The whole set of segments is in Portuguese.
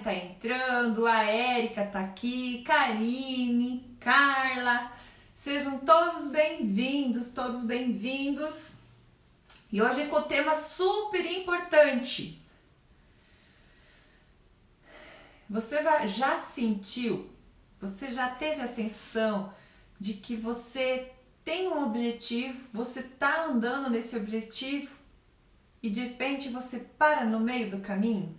tá entrando, a Érica tá aqui, Karine, Carla, sejam todos bem-vindos, E hoje é com o tema super importante. Você já sentiu, você já teve a sensação de que você tem um objetivo, você tá andando nesse objetivo e de repente você para no meio do caminho?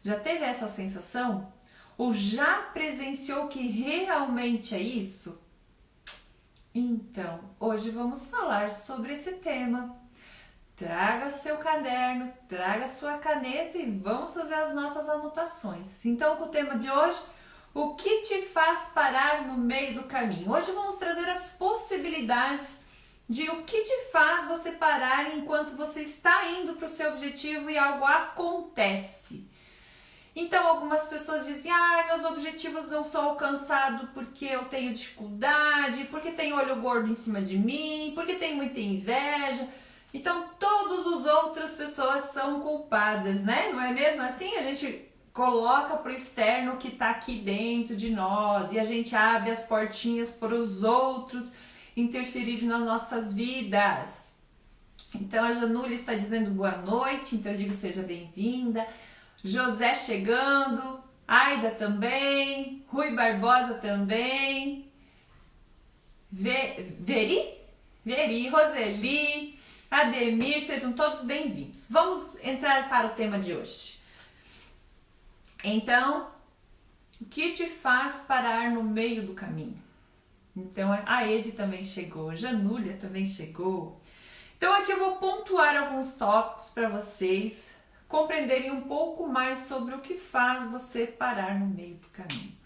Já teve essa sensação? Ou já presenciou que realmente é isso? Então, hoje vamos falar sobre esse tema. Traga seu caderno, traga sua caneta e vamos fazer as nossas anotações. Então, com o tema de hoje, o que te faz parar no meio do caminho? Hoje vamos trazer as possibilidades de o que te faz você parar enquanto você está indo para o seu objetivo e algo acontece. Então, algumas pessoas dizem, meus objetivos não são alcançados porque eu tenho dificuldade, porque tem olho gordo em cima de mim, porque tem muita inveja. Então, todas as outras pessoas são culpadas, né? Não é mesmo assim? A gente coloca para o externo o que está aqui dentro de nós e a gente abre as portinhas para os outros interferir nas nossas vidas. Então, a Janúlia está dizendo boa noite, então eu digo seja bem-vinda. José chegando, Aida também, Rui Barbosa também, Veri, Roseli, Ademir, sejam todos bem-vindos. Vamos entrar para o tema de hoje. Então, o que te faz parar no meio do caminho? Então, a Edi também chegou, a Janúlia também chegou. Então, aqui eu vou pontuar alguns tópicos para vocês compreenderem um pouco mais sobre o que faz você parar no meio do caminho.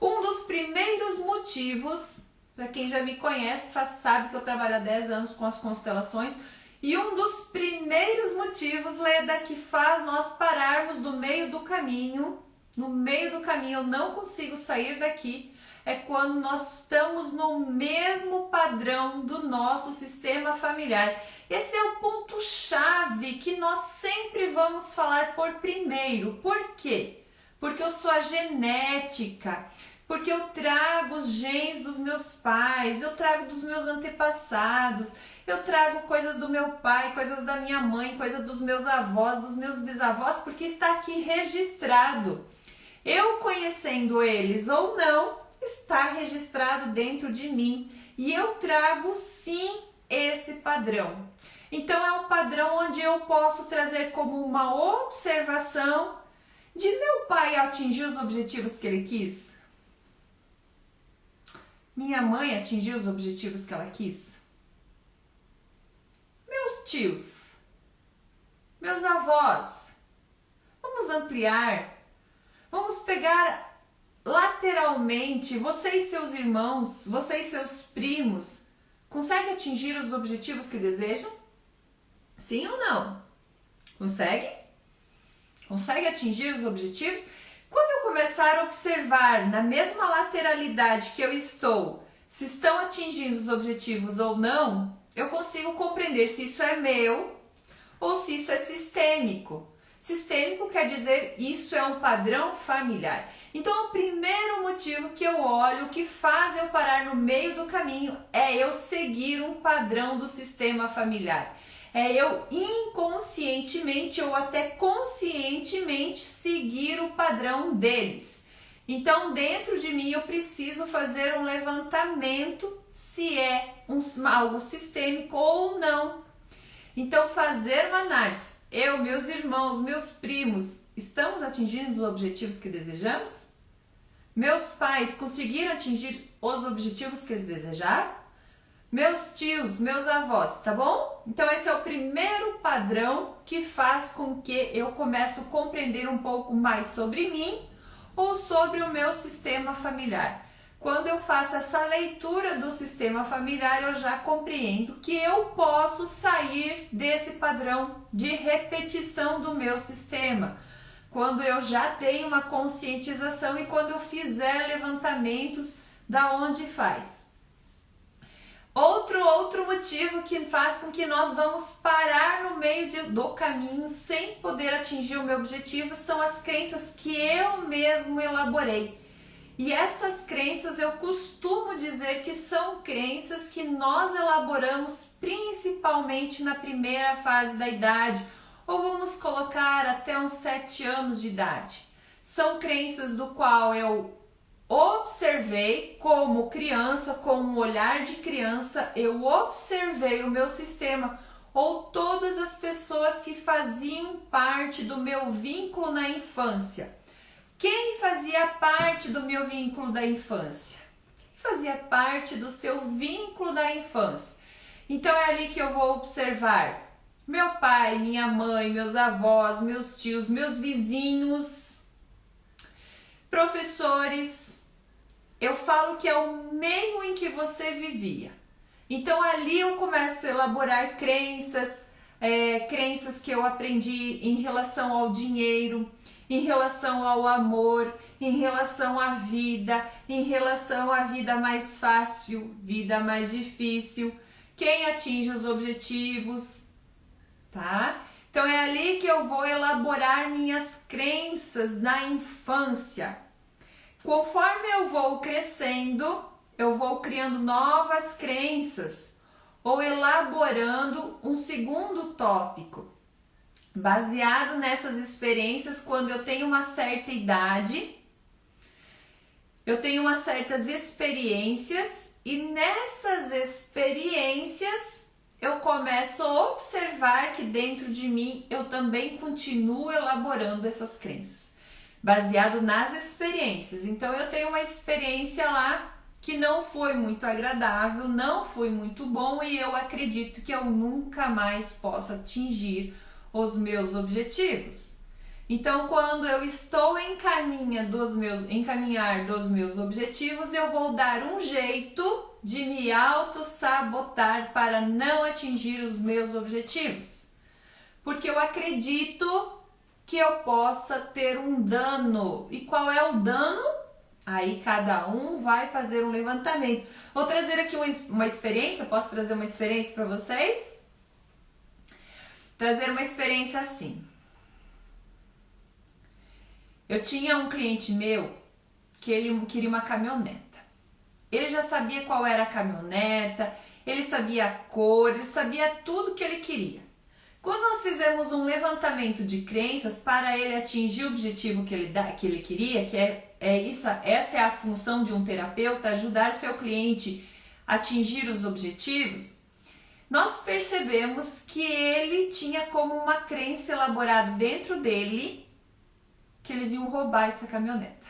Um dos primeiros motivos, para quem já me conhece, sabe que eu trabalho há 10 anos com as constelações, e um dos primeiros motivos, Leda, que faz nós pararmos no meio do caminho, eu não consigo sair daqui, é quando nós estamos no mesmo padrão do nosso sistema familiar. Esse é o ponto-chave que nós sempre vamos falar por primeiro. Por quê? Porque eu sou a genética, porque eu trago os genes dos meus pais, eu trago dos meus antepassados, eu trago coisas do meu pai, coisas da minha mãe, coisas dos meus avós, dos meus bisavós, porque está aqui registrado. Eu conhecendo eles ou não, está registrado dentro de mim e eu trago sim esse padrão. Então é um padrão onde eu posso trazer como uma observação de meu pai atingir os objetivos que ele quis. Minha mãe atingiu os objetivos que ela quis. Meus tios, meus avós. Vamos ampliar. Vamos pegar lateralmente, você e seus irmãos, você e seus primos, conseguem atingir os objetivos que desejam? Sim ou não? Consegue? Consegue atingir os objetivos? Quando eu começar a observar na mesma lateralidade que eu estou, se estão atingindo os objetivos ou não, eu consigo compreender se isso é meu ou se isso é sistêmico. Sistêmico quer dizer isso é um padrão familiar. Então, o primeiro motivo que eu olho, que faz eu parar no meio do caminho, é eu seguir um padrão do sistema familiar. É eu inconscientemente ou até conscientemente seguir o padrão deles. Então, dentro de mim, eu preciso fazer um levantamento se é algo sistêmico ou não. Então, fazer uma análise. Eu, meus irmãos, meus primos, estamos atingindo os objetivos que desejamos? Meus pais conseguiram atingir os objetivos que eles desejavam? Meus tios, meus avós, tá bom? Então, esse é o primeiro padrão que faz com que eu comece a compreender um pouco mais sobre mim ou sobre o meu sistema familiar. Quando eu faço essa leitura do sistema familiar, eu já compreendo que eu posso sair desse padrão de repetição do meu sistema. Quando eu já tenho uma conscientização e quando eu fizer levantamentos da onde faz. Outro motivo que faz com que nós vamos parar no meio do caminho sem poder atingir o meu objetivo são as crenças que eu mesmo elaborei. E essas crenças eu costumo dizer que são crenças que nós elaboramos principalmente na primeira fase da idade, ou vamos colocar até uns 7 anos de idade. São crenças do qual eu observei como criança, com um olhar de criança, eu observei o meu sistema ou todas as pessoas que faziam parte do meu vínculo na infância. Quem fazia parte do meu vínculo da infância? Quem fazia parte do seu vínculo da infância? Então é ali que eu vou observar meu pai, minha mãe, meus avós, meus tios, meus vizinhos, professores. Eu falo que é o meio em que você vivia. Então ali eu começo a elaborar crenças que eu aprendi em relação ao dinheiro, em relação ao amor, em relação à vida, em relação à vida mais fácil, vida mais difícil, quem atinge os objetivos, tá? Então é ali que eu vou elaborar minhas crenças na infância. Conforme eu vou crescendo, eu vou criando novas crenças ou elaborando um segundo tópico. Baseado nessas experiências, quando eu tenho uma certa idade, eu tenho umas certas experiências e nessas experiências eu começo a observar que dentro de mim eu também continuo elaborando essas crenças, baseado nas experiências. Então eu tenho uma experiência lá que não foi muito agradável, não foi muito bom e eu acredito que eu nunca mais posso atingir os meus objetivos. Então, quando eu estou em encaminhar dos meus objetivos, eu vou dar um jeito de me auto-sabotar para não atingir os meus objetivos. Porque eu acredito que eu possa ter um dano. E qual é o dano? Aí cada um vai fazer um levantamento. Vou trazer aqui uma experiência, posso trazer uma experiência para vocês? Trazer uma experiência assim. Eu tinha um cliente meu que ele queria uma caminhoneta. Ele já sabia qual era a caminhoneta, ele sabia a cor, ele sabia tudo que ele queria. Quando nós fizemos um levantamento de crenças para ele atingir o objetivo que ele queria, que essa é a função de um terapeuta, ajudar seu cliente a atingir os objetivos, nós percebemos que ele tinha como uma crença elaborada dentro dele que eles iam roubar essa caminhoneta.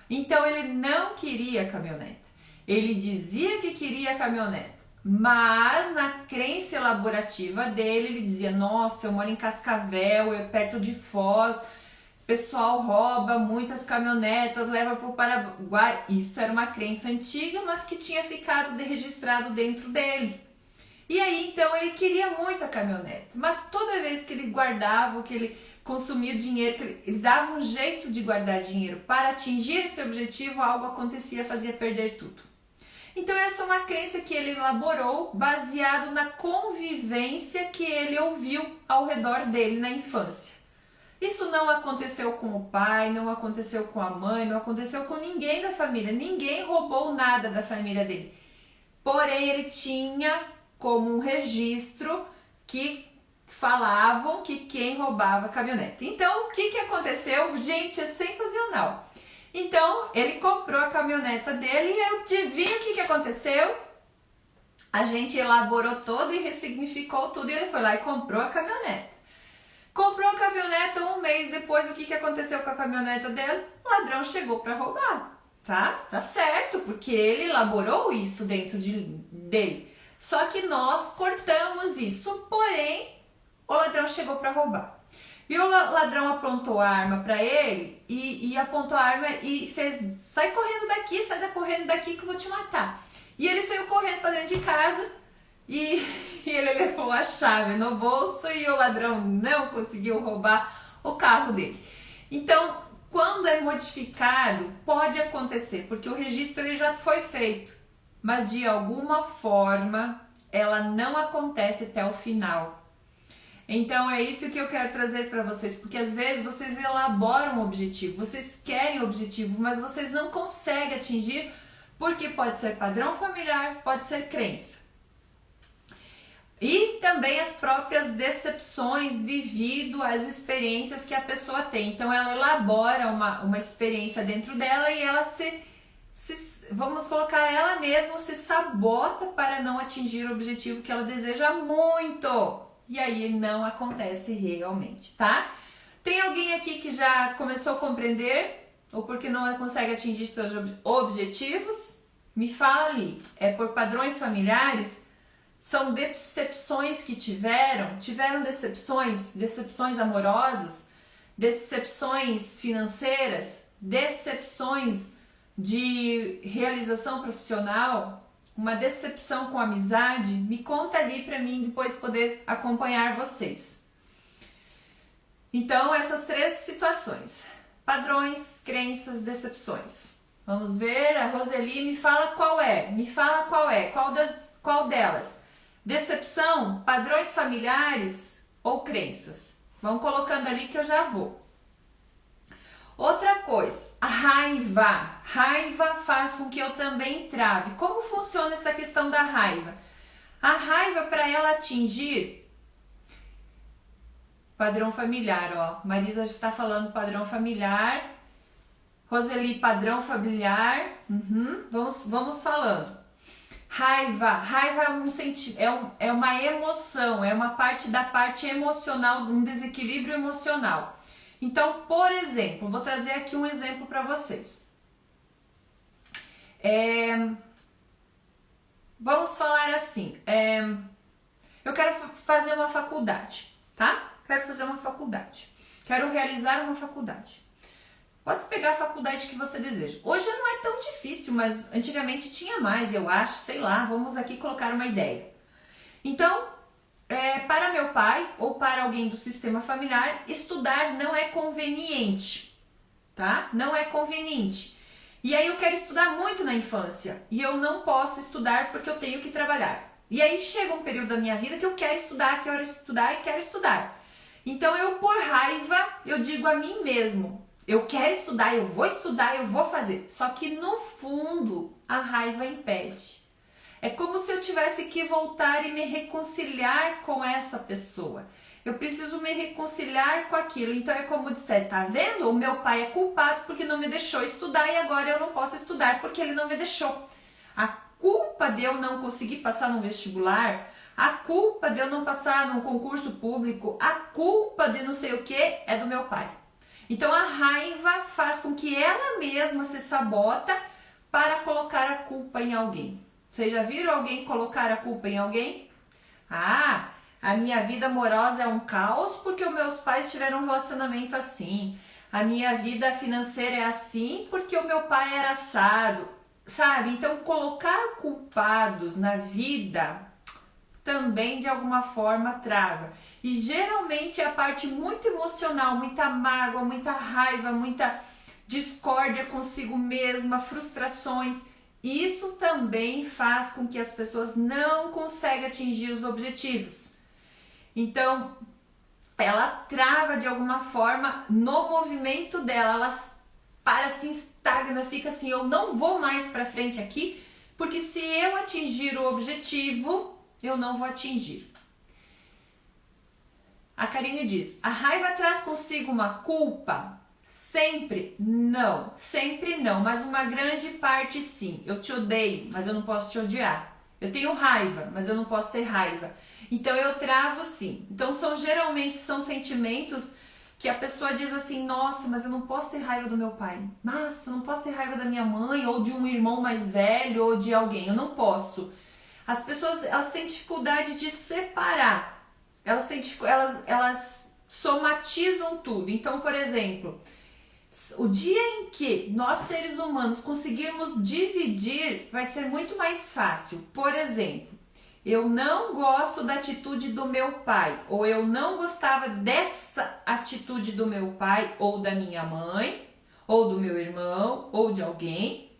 Então ele não queria a caminhoneta. Ele dizia que queria a caminhoneta, mas na crença elaborativa dele, ele dizia: nossa, eu moro em Cascavel, eu perto de Foz, o pessoal rouba muitas caminhonetas, leva para o Paraguai. Isso era uma crença antiga, mas que tinha ficado registrado dentro dele. E aí, então, ele queria muito a caminhonete, mas toda vez que ele guardava, que ele consumia dinheiro, que ele dava um jeito de guardar dinheiro para atingir esse objetivo, algo acontecia, fazia perder tudo. Então, essa é uma crença que ele elaborou baseado na convivência que ele ouviu ao redor dele na infância. Isso não aconteceu com o pai, não aconteceu com a mãe, não aconteceu com ninguém da família, ninguém roubou nada da família dele. Porém, ele tinha como um registro que falavam que quem roubava a caminhonete. Então, o que aconteceu? Gente, é sensacional. Então, ele comprou a caminhoneta dele e adivinha o que aconteceu? A gente elaborou todo e ressignificou tudo e ele foi lá e comprou a caminhoneta. Comprou a caminhoneta, um mês depois, o que aconteceu com a caminhoneta dele? O ladrão chegou para roubar, tá? Tá certo, porque ele elaborou isso dentro dele. Só que nós cortamos isso, porém, o ladrão chegou para roubar. E o ladrão aprontou a arma para ele e apontou a arma e fez: sai correndo daqui que eu vou te matar. E ele saiu correndo para dentro de casa e ele levou a chave no bolso e o ladrão não conseguiu roubar o carro dele. Então, quando é modificado, pode acontecer, porque o registro ele já foi feito. mas de alguma forma ela não acontece até o final. Então é isso que eu quero trazer para vocês, porque às vezes vocês elaboram um objetivo, vocês querem o objetivo, mas vocês não conseguem atingir, porque pode ser padrão familiar, pode ser crença. E também as próprias decepções devido às experiências que a pessoa tem. Então ela elabora uma experiência dentro dela e ela vamos colocar, ela mesma se sabota para não atingir o objetivo que ela deseja muito. E aí não acontece realmente, tá? Tem alguém aqui que já começou a compreender? Ou porque não consegue atingir seus objetivos? Me fala ali. É por padrões familiares? São decepções que tiveram decepções amorosas, decepções financeiras, decepções de realização profissional, uma decepção com amizade? Me conta ali para mim depois poder acompanhar vocês. Então, essas 3 situações: padrões, crenças, decepções. Vamos ver, a Roseli me fala qual é. Qual delas? Decepção, padrões familiares ou crenças? Vão colocando ali que eu já vou. Outra coisa, a raiva. Raiva faz com que eu também trave. Como funciona essa questão da raiva? A raiva, para ela atingir padrão familiar, ó. Marisa está falando padrão familiar. Roseli, padrão familiar. Vamos falando. Raiva é uma emoção, é uma parte da parte emocional, um desequilíbrio emocional. Então, por exemplo, vou trazer aqui um exemplo para vocês. Vamos falar assim, eu quero fazer uma faculdade, tá? Quero realizar uma faculdade. Pode pegar a faculdade que você deseja. Hoje não é tão difícil, mas antigamente tinha mais, eu acho, sei lá, vamos aqui colocar uma ideia. Então, para meu pai ou para alguém do sistema familiar, estudar não é conveniente, tá? Não é conveniente. E aí eu quero estudar muito na infância e eu não posso estudar porque eu tenho que trabalhar. E aí chega um período da minha vida que eu quero estudar e quero estudar. Então eu, por raiva, eu digo a mim mesmo: eu quero estudar, eu vou fazer. Só que no fundo a raiva impede. É como se eu tivesse que voltar e me reconciliar com essa pessoa. Eu preciso me reconciliar com aquilo. Então é como disser, tá vendo? O meu pai é culpado porque não me deixou estudar e agora eu não posso estudar porque ele não me deixou. A culpa de eu não conseguir passar no vestibular, a culpa de eu não passar num concurso público, a culpa de não sei o que é do meu pai. Então a raiva faz com que ela mesma se sabota para colocar a culpa em alguém. Vocês já viram alguém colocar a culpa em alguém? Ah, a minha vida amorosa é um caos porque os meus pais tiveram um relacionamento assim. A minha vida financeira é assim porque o meu pai era assado. Sabe? Então colocar culpados na vida também de alguma forma trava. E geralmente é a parte muito emocional, muita mágoa, muita raiva, muita discórdia consigo mesma, frustrações. Isso também faz com que as pessoas não conseguem atingir os objetivos. Então, ela trava de alguma forma no movimento dela, ela para, se estagna, fica assim, eu não vou mais para frente aqui, porque se eu atingir o objetivo, eu não vou atingir. A Karine diz, a raiva traz consigo uma culpa? Sempre não, mas uma grande parte sim. Eu te odeio, mas eu não posso te odiar. Eu tenho raiva, mas eu não posso ter raiva. Então eu travo sim. Então geralmente são sentimentos que a pessoa diz assim, nossa, mas eu não posso ter raiva do meu pai. Nossa, eu não posso ter raiva da minha mãe, ou de um irmão mais velho, ou de alguém. Eu não posso. As pessoas, elas têm dificuldade de separar. Elas somatizam tudo. Então, por exemplo, o dia em que nós seres humanos conseguirmos dividir, vai ser muito mais fácil. Por exemplo, eu não gosto da atitude do meu pai, ou eu não gostava dessa atitude do meu pai, ou da minha mãe, ou do meu irmão, ou de alguém.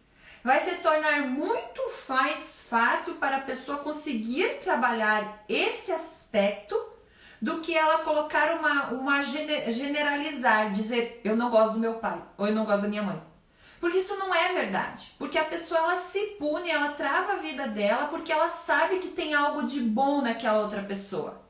vai se tornar muito mais fácil para a pessoa conseguir trabalhar esse aspecto do que ela colocar generalizar, dizer eu não gosto do meu pai ou eu não gosto da minha mãe. Porque isso não é verdade. Porque a pessoa ela se pune, ela trava a vida dela porque ela sabe que tem algo de bom naquela outra pessoa.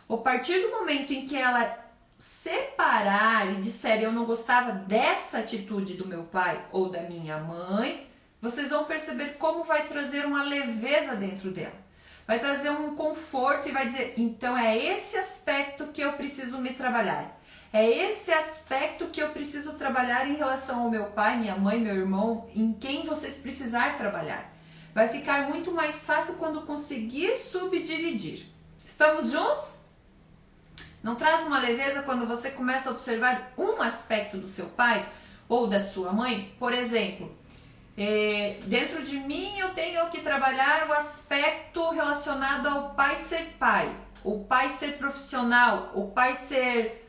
A partir do momento em que ela separar e disser eu não gostava dessa atitude do meu pai ou da minha mãe, vocês vão perceber como vai trazer uma leveza dentro dela. Vai trazer um conforto e vai dizer, então é esse aspecto que eu preciso me trabalhar. É esse aspecto que eu preciso trabalhar em relação ao meu pai, minha mãe, meu irmão, em quem vocês precisar trabalhar. Vai ficar muito mais fácil quando conseguir subdividir. Estamos juntos? Não traz uma leveza quando você começa a observar um aspecto do seu pai ou da sua mãe? Por exemplo, dentro de mim eu tenho que trabalhar o aspecto relacionado ao pai ser pai, o pai ser profissional, o pai ser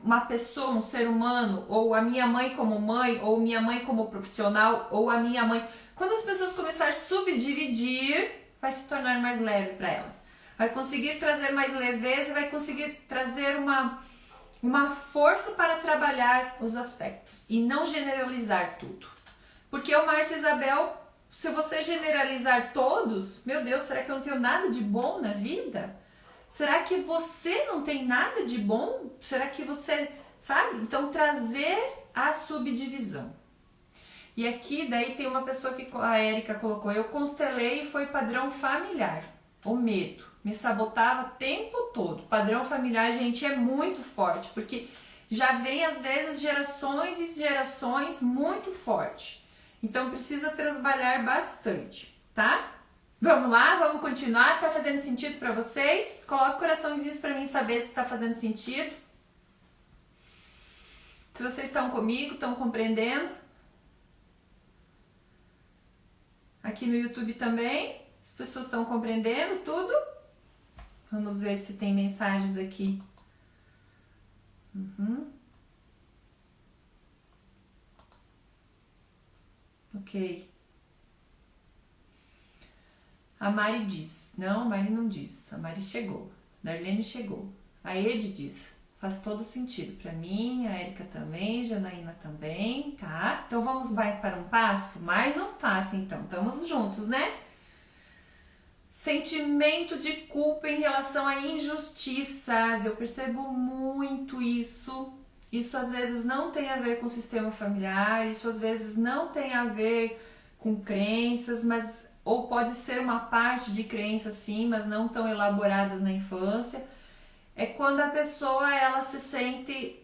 uma pessoa, um ser humano, ou a minha mãe como mãe, ou minha mãe como profissional, ou a minha mãe. Quando as pessoas começarem a subdividir, vai se tornar mais leve para elas. Vai conseguir trazer mais leveza e vai conseguir trazer uma força para trabalhar os aspectos e não generalizar tudo. Porque o Márcio e Isabel, se você generalizar todos, meu Deus, será que eu não tenho nada de bom na vida? Será que você não tem nada de bom? Será que você, sabe? Então, trazer a subdivisão. E aqui, daí tem uma pessoa que a Érica colocou, eu constelei e foi padrão familiar. O medo me sabotava o tempo todo. Padrão familiar, gente, é muito forte, porque já vem às vezes gerações e gerações muito forte. Então precisa trabalhar bastante, tá? Vamos lá, vamos continuar. Tá fazendo sentido para vocês? Coloca coraçõezinhos para mim saber se tá fazendo sentido. Se vocês estão comigo, estão compreendendo. Aqui no YouTube também. As pessoas estão compreendendo tudo? Vamos ver se tem mensagens aqui. Ok. A Mari diz. Não, a Mari não diz. A Mari chegou. Darlene chegou. A Ed diz. Faz todo sentido para mim. A Érica também. Janaína também. Tá? Então vamos mais para um passo? Mais um passo então. Estamos juntos, né? Sentimento de culpa em relação a injustiças. Eu percebo muito isso. Isso às vezes não tem a ver com o sistema familiar, isso às vezes não tem a ver com crenças, mas ou pode ser uma parte de crenças sim, mas não tão elaboradas na infância. É quando a pessoa ela se sente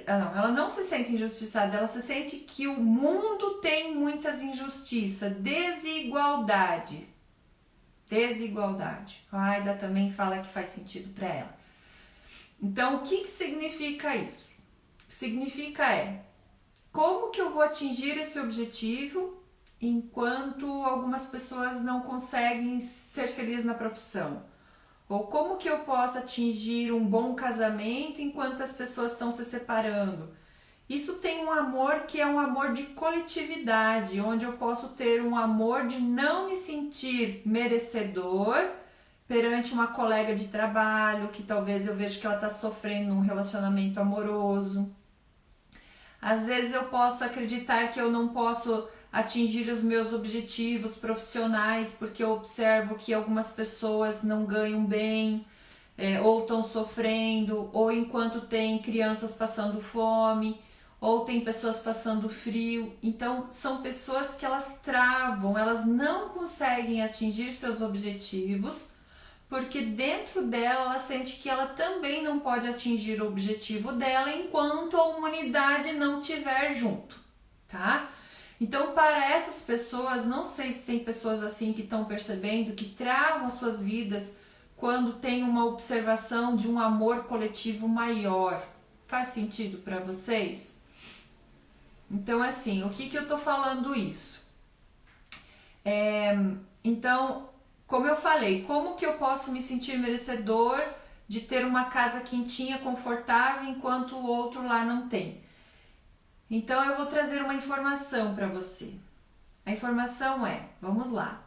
ela não se sente injustiçada, ela se sente que o mundo tem muitas injustiças, desigualdade. A Aida também fala que faz sentido para ela. Então, o que significa isso? Significa como que eu vou atingir esse objetivo enquanto algumas pessoas não conseguem ser felizes na profissão? Ou como que eu posso atingir um bom casamento enquanto as pessoas estão se separando? Isso tem um amor que é um amor de coletividade, onde eu posso ter um amor de não me sentir merecedor perante uma colega de trabalho, que talvez eu veja que ela está sofrendo num relacionamento amoroso. Às vezes eu posso acreditar que eu não posso atingir os meus objetivos profissionais, porque eu observo que algumas pessoas não ganham bem, ou estão sofrendo, ou enquanto tem crianças passando fome, ou tem pessoas passando frio. Então são pessoas que elas travam, elas não conseguem atingir seus objetivos, porque dentro dela ela sente que ela também não pode atingir o objetivo dela enquanto a humanidade não estiver junto, tá? Então, para essas pessoas, não sei se tem pessoas assim que estão percebendo que travam as suas vidas quando tem uma observação de um amor coletivo maior. Faz sentido para vocês? Então, assim, o que eu tô falando isso? Então, como eu falei, como que eu posso me sentir merecedor de ter uma casa quentinha, confortável, enquanto o outro lá não tem? Então eu vou trazer uma informação para você. A informação é, vamos lá.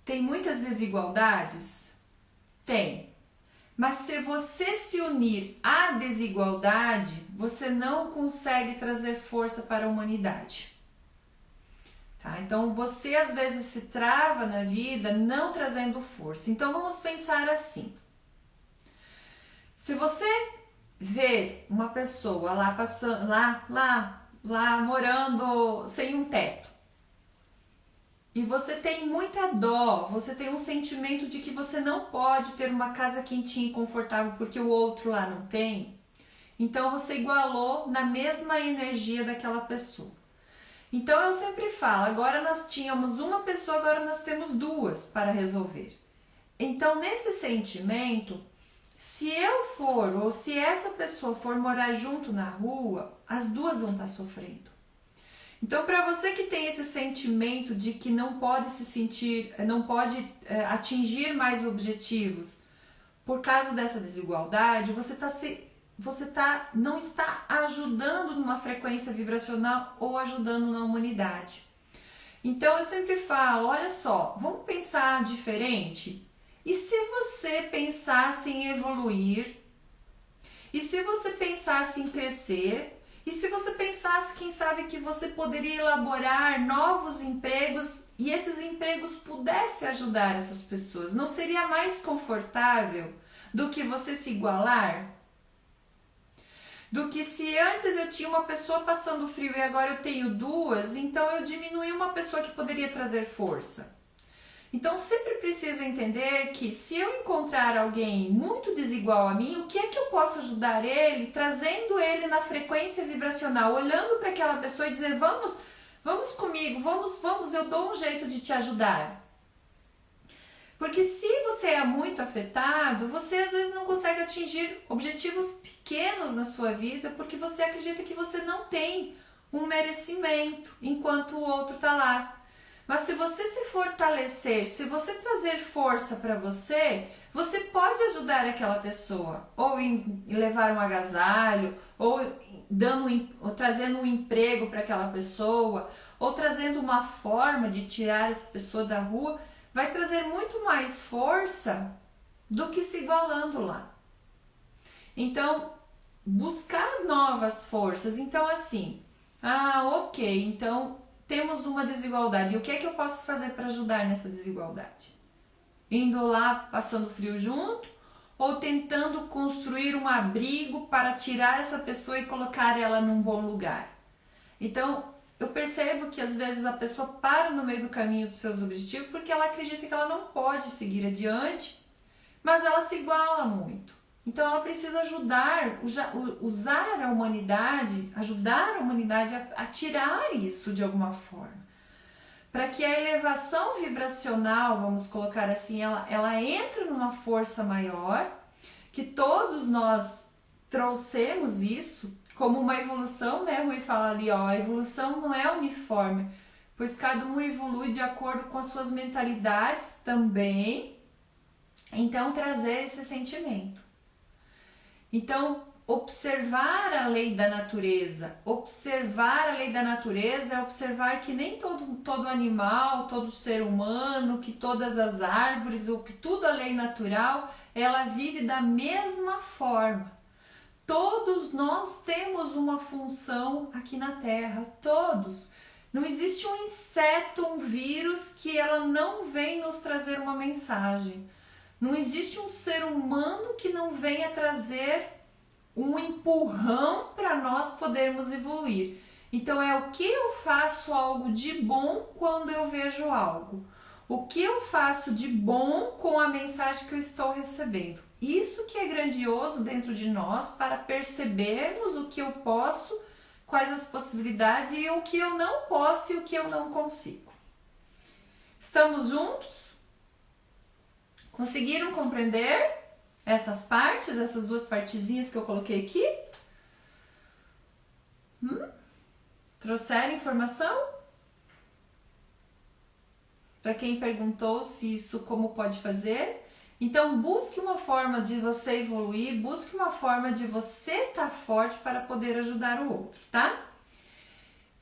Tem muitas desigualdades? Tem. Mas se você se unir à desigualdade, você não consegue trazer força para a humanidade. Tá? Então você às vezes se trava na vida não trazendo força. Então vamos pensar assim. Se você vê uma pessoa lá passando, lá morando sem um teto, e você tem muita dó, você tem um sentimento de que você não pode ter uma casa quentinha e confortável porque o outro lá não tem, então você igualou na mesma energia daquela pessoa. Então eu sempre falo, agora nós tínhamos uma pessoa, agora nós temos duas para resolver. Então nesse sentimento, se eu for ou se essa pessoa for morar junto na rua, as duas vão estar sofrendo. Então, para você que tem esse sentimento de que não pode se sentir, não pode atingir mais objetivos por causa dessa desigualdade, você não está ajudando numa frequência vibracional ou ajudando na humanidade. Então, eu sempre falo, olha só, vamos pensar diferente? E se você pensasse em evoluir? E se você pensasse em crescer? E se você pensasse, quem sabe, que você poderia elaborar novos empregos e esses empregos pudessem ajudar essas pessoas? Não seria mais confortável do que você se igualar? Do que se antes eu tinha uma pessoa passando frio e agora eu tenho duas, então eu diminui uma pessoa que poderia trazer força. Então sempre precisa entender que se eu encontrar alguém muito desigual a mim, o que é que eu posso ajudar ele, trazendo ele na frequência vibracional, olhando para aquela pessoa e dizer, vamos comigo, vamos, eu dou um jeito de te ajudar. Porque se você é muito afetado, você às vezes não consegue atingir objetivos pequenos na sua vida, porque você acredita que você não tem um merecimento, enquanto o outro está lá. Mas se você se fortalecer, se você trazer força para você, você pode ajudar aquela pessoa, ou em levar um agasalho, ou trazendo um emprego para aquela pessoa, ou trazendo uma forma de tirar essa pessoa da rua, vai trazer muito mais força do que se igualando lá. Então, buscar novas forças. Então, assim, ok, então temos uma desigualdade. E o que é que eu posso fazer para ajudar nessa desigualdade? Indo lá, passando frio junto, ou tentando construir um abrigo para tirar essa pessoa e colocar ela num bom lugar? Então, eu percebo que às vezes a pessoa para no meio do caminho dos seus objetivos porque ela acredita que ela não pode seguir adiante, mas ela se iguala muito. Então ela precisa usar a humanidade, ajudar a humanidade a tirar isso de alguma forma. Para que a elevação vibracional, vamos colocar assim, ela entre numa força maior, que todos nós trouxemos isso como uma evolução, né? Rui fala ali, a evolução não é uniforme, pois cada um evolui de acordo com as suas mentalidades também. Então trazer esse sentimento. Então, observar a lei da natureza. Observar a lei da natureza é observar que nem todo animal, todo ser humano, que todas as árvores, ou que tudo a lei natural, ela vive da mesma forma. Todos nós temos uma função aqui na Terra, todos. Não existe um inseto, um vírus que ela não vem nos trazer uma mensagem. Não existe um ser humano que não venha trazer um empurrão para nós podermos evoluir. Então é o que eu faço algo de bom quando eu vejo algo. O que eu faço de bom com a mensagem que eu estou recebendo. Isso que é grandioso dentro de nós para percebermos o que eu posso, quais as possibilidades e o que eu não posso e o que eu não consigo. Estamos juntos? Conseguiram compreender essas partes, essas duas partezinhas que eu coloquei aqui? Trouxeram informação? Para quem perguntou se isso como pode fazer, Então busque uma forma de você evoluir, busque uma forma de você estar forte para poder ajudar o outro, tá?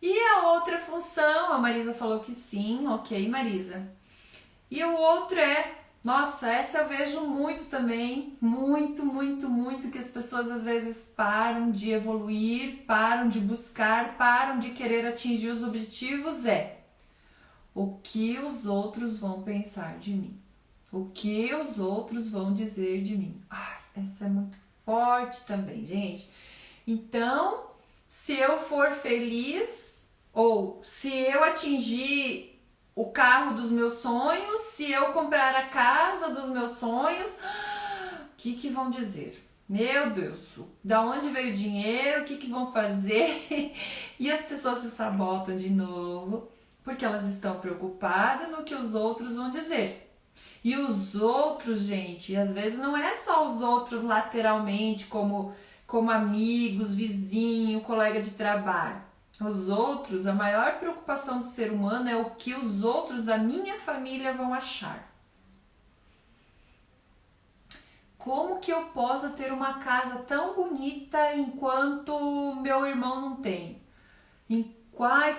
E a outra função, a Marisa falou que sim, ok, Marisa. E o outro nossa, essa eu vejo muito também, muito, que as pessoas às vezes param de evoluir, param de buscar, param de querer atingir os objetivos, o que os outros vão pensar de mim? O que os outros vão dizer de mim? Ai, essa é muito forte também, gente. Então, se eu for feliz, ou se eu atingir o carro dos meus sonhos, se eu comprar a casa dos meus sonhos, o que vão dizer? Meu Deus, da onde veio o dinheiro? O que vão fazer? E as pessoas se sabotam de novo, porque elas estão preocupadas no que os outros vão dizer. E os outros, gente, às vezes não é só os outros lateralmente, como amigos, vizinho, colega de trabalho. Os outros, a maior preocupação do ser humano é o que os outros da minha família vão achar. Como que eu posso ter uma casa tão bonita enquanto meu irmão não tem?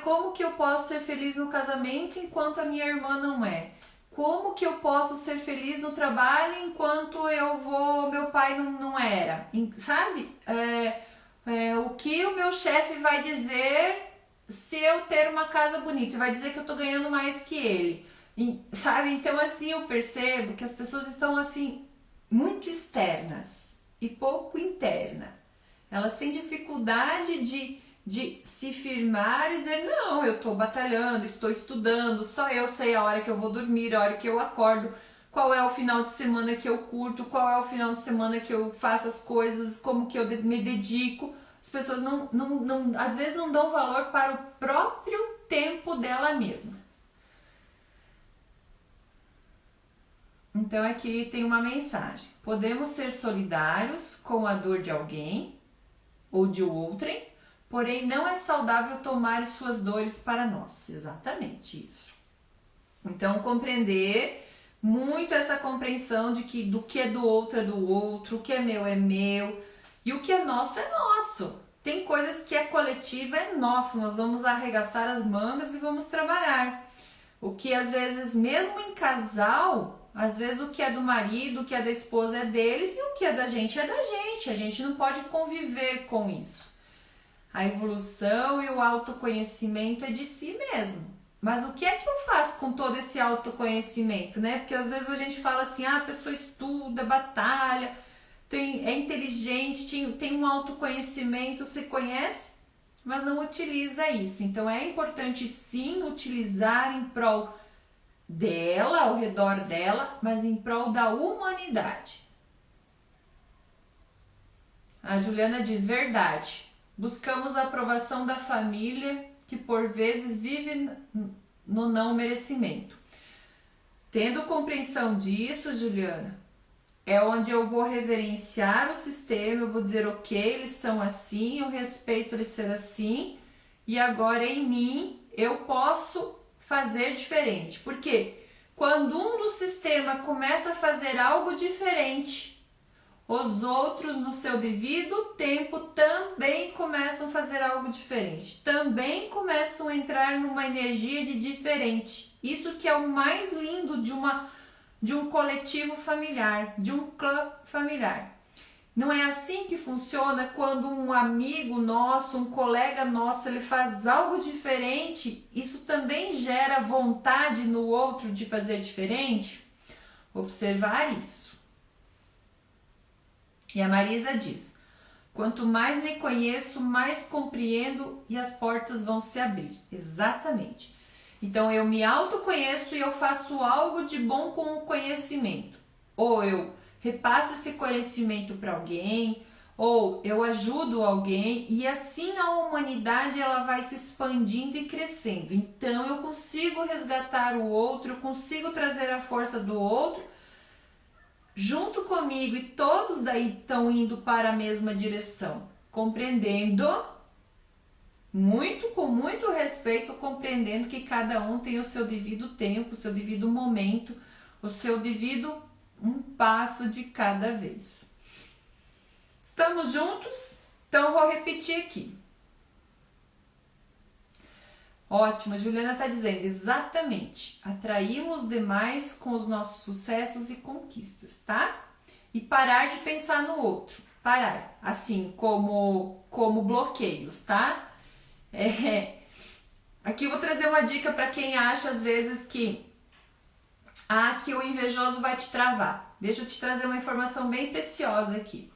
Como que eu posso ser feliz no casamento enquanto a minha irmã não é? Como que eu posso ser feliz no trabalho enquanto meu pai não era? Sabe? O que o meu chefe vai dizer se eu ter uma casa bonita? Vai dizer que eu tô ganhando mais que ele. Sabe? Então assim eu percebo que as pessoas estão assim muito externas e pouco interna. Elas têm dificuldade de se firmar e dizer, não, eu estou batalhando, estou estudando, só eu sei a hora que eu vou dormir, a hora que eu acordo, qual é o final de semana que eu curto, qual é o final de semana que eu faço as coisas, como que eu me dedico. As pessoas às vezes não dão valor para o próprio tempo dela mesma. Então aqui tem uma mensagem. Podemos ser solidários com a dor de alguém ou de outrem, porém não é saudável tomar suas dores para nós. Exatamente isso. Então compreender muito essa compreensão de que do que é do outro, o que é meu e o que é nosso. Tem coisas que é coletiva, é nosso, nós vamos arregaçar as mangas e vamos trabalhar. O que às vezes, mesmo em casal, às vezes o que é do marido, o que é da esposa é deles e o que é da gente é da gente. A gente não pode conviver com isso. A evolução e o autoconhecimento é de si mesmo. Mas o que é que eu faço com todo esse autoconhecimento, né? Porque às vezes a gente fala assim, a pessoa estuda, batalha, é inteligente, tem um autoconhecimento, se conhece, mas não utiliza isso. Então é importante sim utilizar em prol dela, ao redor dela, mas em prol da humanidade. A Juliana diz, verdade. Buscamos a aprovação da família que por vezes vive no não merecimento. Tendo compreensão disso, Juliana, é onde eu vou reverenciar o sistema, eu vou dizer, ok, eles são assim, eu respeito eles ser assim, e agora em mim eu posso fazer diferente. Porque quando um do sistema começa a fazer algo diferente, os outros, no seu devido tempo, também começam a fazer algo diferente. Também começam a entrar numa energia de diferente. Isso que é o mais lindo de um coletivo familiar, de um clã familiar. Não é assim que funciona quando um amigo nosso, um colega nosso, ele faz algo diferente? Isso também gera vontade no outro de fazer diferente? Observar isso. E a Marisa diz, quanto mais me conheço, mais compreendo e as portas vão se abrir. Exatamente. Então eu me autoconheço e eu faço algo de bom com o conhecimento. Ou eu repasso esse conhecimento para alguém, ou eu ajudo alguém e assim a humanidade ela vai se expandindo e crescendo. Então eu consigo resgatar o outro, eu consigo trazer a força do outro junto comigo e todos daí estão indo para a mesma direção, compreendendo com muito respeito, compreendendo que cada um tem o seu devido tempo, o seu devido momento, o seu devido um passo de cada vez. Estamos juntos? Então vou repetir aqui. Ótimo, a Juliana está dizendo, exatamente, atraímos demais com os nossos sucessos e conquistas, tá? E parar de pensar no outro, parar, assim, como bloqueios, tá? Aqui eu vou trazer uma dica para quem acha às vezes que o invejoso vai te travar. Deixa eu te trazer uma informação bem preciosa aqui.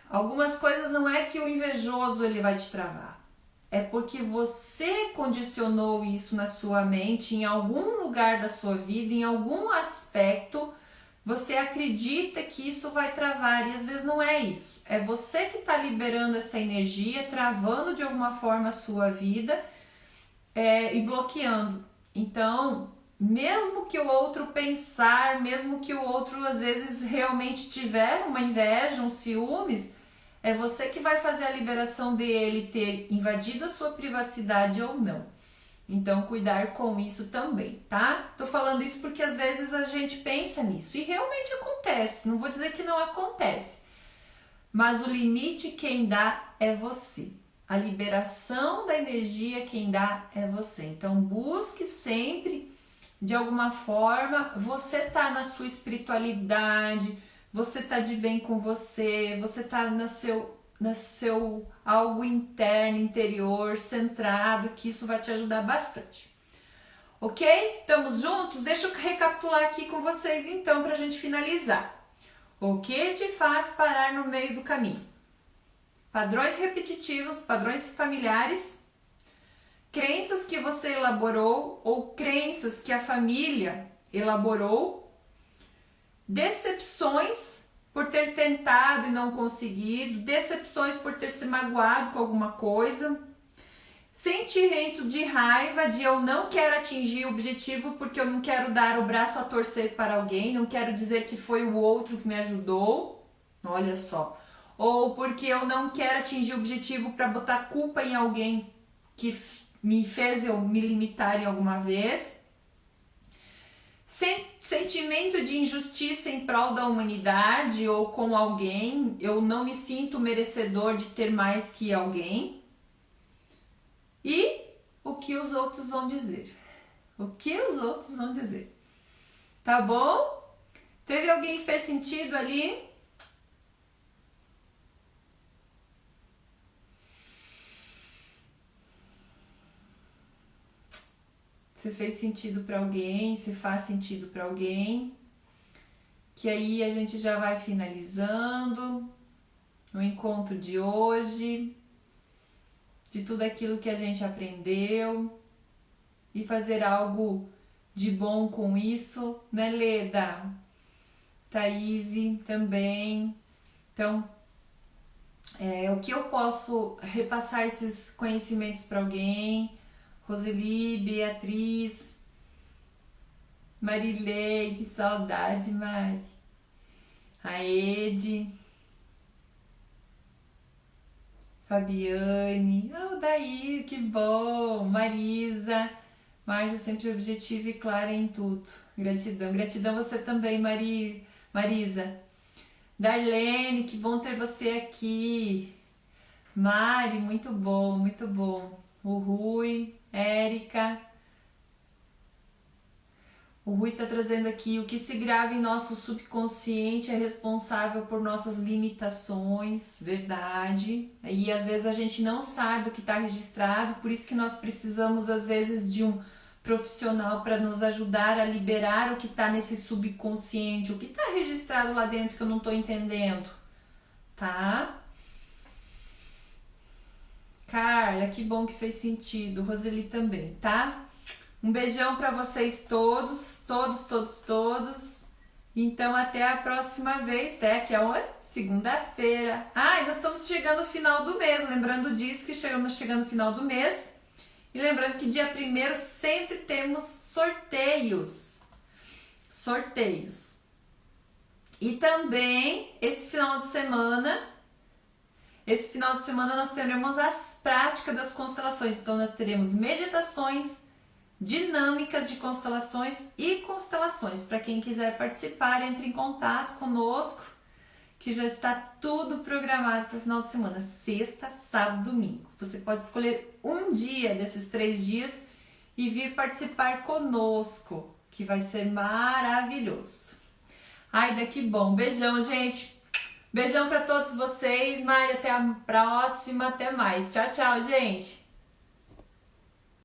Algumas coisas não é que o invejoso ele vai te travar. É porque você condicionou isso na sua mente, em algum lugar da sua vida, em algum aspecto, você acredita que isso vai travar e às vezes não é isso. É você que está liberando essa energia, travando de alguma forma a sua vida e bloqueando. Então, mesmo que o outro pensar, mesmo que o outro às vezes realmente tiver uma inveja, um ciúmes, é você que vai fazer a liberação dele ter invadido a sua privacidade ou não. Então, cuidar com isso também, tá? Tô falando isso porque às vezes a gente pensa nisso e realmente acontece. Não vou dizer que não acontece, mas o limite quem dá é você. A liberação da energia quem dá é você. Então, busque sempre, de alguma forma, você tá na sua espiritualidade, você tá de bem com você, você tá no seu algo interno, interior, centrado, que isso vai te ajudar bastante. Ok? Estamos juntos? Deixa eu recapitular aqui com vocês então pra gente finalizar. O que te faz parar no meio do caminho? Padrões repetitivos, padrões familiares, crenças que você elaborou ou crenças que a família elaborou, decepções por ter tentado e não conseguido, decepções por ter se magoado com alguma coisa, sentimento de raiva de eu não quero atingir o objetivo porque eu não quero dar o braço a torcer para alguém, não quero dizer que foi o outro que me ajudou, olha só, ou porque eu não quero atingir o objetivo para botar culpa em alguém que me fez eu me limitar em alguma vez. Sentimento de injustiça em prol da humanidade ou com alguém, eu não me sinto merecedor de ter mais que alguém. E o que os outros vão dizer? O que os outros vão dizer? Tá bom? Teve alguém que fez sentido ali? Se fez sentido para alguém, se faz sentido para alguém, que aí a gente já vai finalizando o encontro de hoje, de tudo aquilo que a gente aprendeu e fazer algo de bom com isso, né, Leda? Thaís também. Então, o que eu posso repassar esses conhecimentos para alguém? Roseli, Beatriz, Marilei, que saudade, Mari. A Ede, Fabiane, o Daí, que bom, Marisa, Marja sempre objetiva e clara em tudo. Gratidão, gratidão você também, Marisa. Darlene, que bom ter você aqui. Mari, muito bom, muito bom. O Rui, Érica. O Rui está trazendo aqui: o que se grava em nosso subconsciente é responsável por nossas limitações, verdade. E às vezes a gente não sabe o que está registrado, por isso que nós precisamos às vezes de um profissional para nos ajudar a liberar o que está nesse subconsciente, o que está registrado lá dentro que eu não estou entendendo, tá? Carla, que bom que fez sentido. Roseli também, tá? Um beijão para vocês todos. Então, até a próxima vez, até que é segunda-feira. E nós estamos chegando ao final do mês. Lembrando disso, que estamos chegando ao final do mês. E lembrando que dia 1º sempre temos sorteios. E também, esse final de semana nós teremos as práticas das constelações. Então, nós teremos meditações, dinâmicas de constelações e constelações. Para quem quiser participar, entre em contato conosco, que já está tudo programado para o final de semana, sexta, sábado, domingo. Você pode escolher um dia desses 3 dias e vir participar conosco, que vai ser maravilhoso. Ai, daqui bom. Beijão, gente. Beijão para todos vocês. Mari, até a próxima. Até mais. Tchau, tchau, gente.